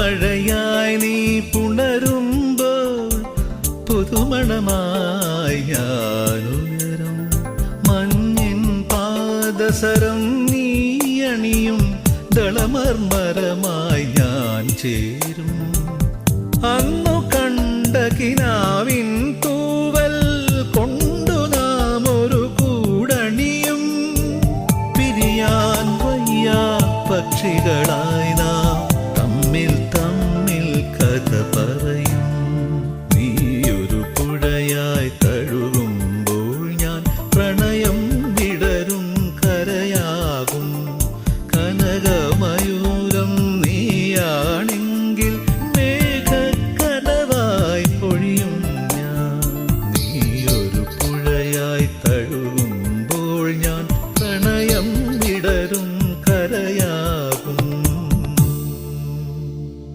മഴയായി നീ പുണരുമ്പോൾ പുതുമണമായി ഞാനുയരും. മഞ്ഞിൻ പാദസരം നീ അണിയും ദളമർമരമായി ഞാൻ ചേരും. അന്നു കണ്ട കിനാ